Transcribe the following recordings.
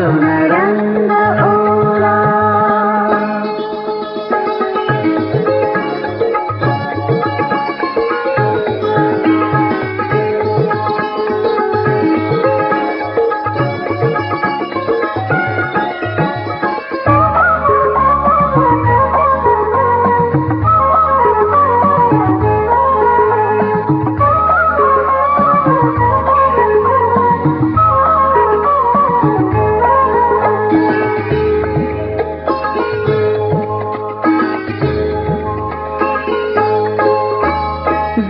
अजून रंग ओला.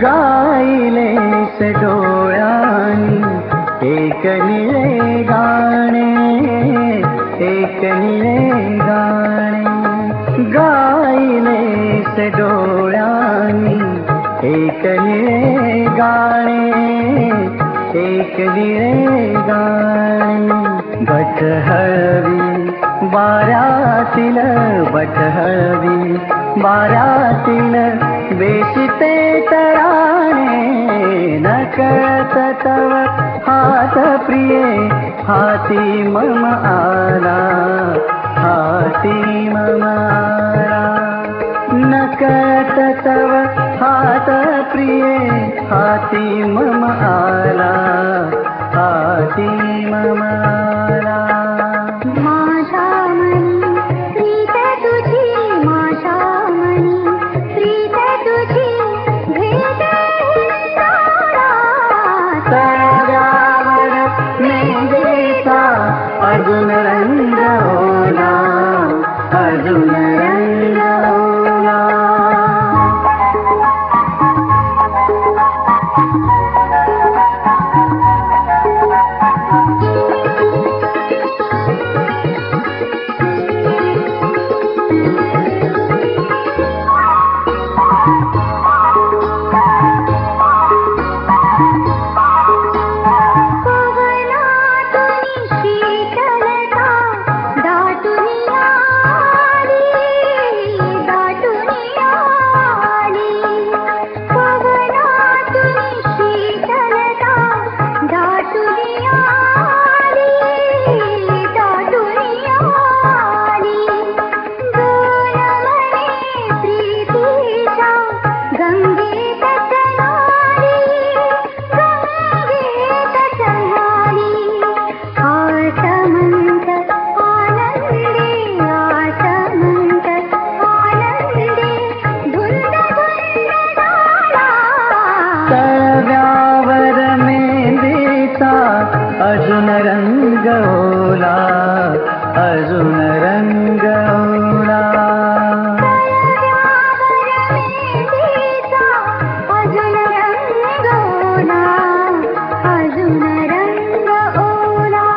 गायलेस डोळ्यांनी एक निळे गाणे, एक निळे गाणे. गायलेस डोळ्यांनी एक निळे गाणे, एक निळे गाणे. बट हळवी वाऱ्यातील, बट हळवी वाऱ्यातील वेशिते तराणे. नकळत तव हात प्रिये हाती मम आला, हाती मम आला. नकळत तव हात प्रिये हाती मम आला, हाती मम आला. अजून रंग ओला, अजून रंग ओला. तव्यावर मेहंदीचा अजून रंग ओला, अजून रंग ओला.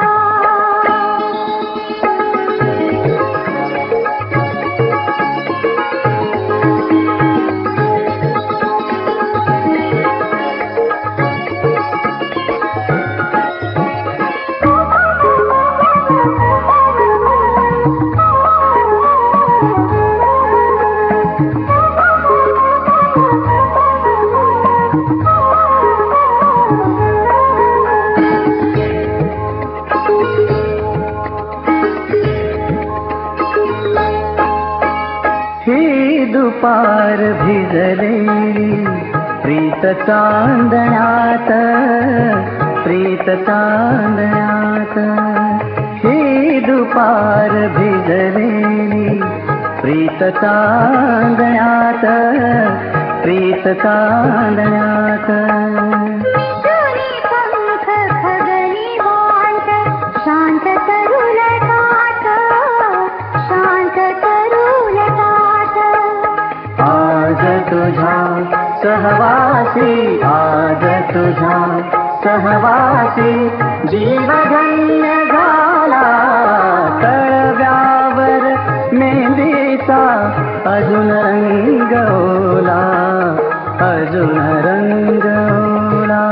ही दुपार भिजलेली प्रीत चांदण्यात, प्रीत चांदण्यात. ही दुपार भिजलेली प्रीत चांदण्यात, प्रीत चांदण्यात. शांत तरुल तात, शांत तरुल तात. आज तुझ्या सहवासी, आज तुझ्या सहवासी जीव धन्य झाला. तळव्यावर मेहंदीचा अजून रंग ओला, अजून रंग ओला.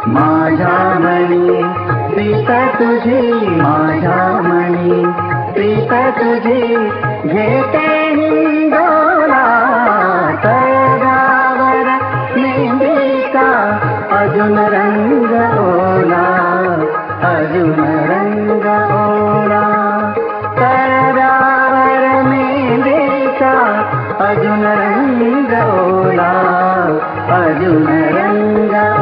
माझ्या मणी प्रीत तुझी, माझ्या मणी प्रीत तुझी घेते हिंदोला. अजून रंग ओला, अजून रंग ओला. पडद्यावर मेहंदीचा अजून रंग ओला, अजून रंग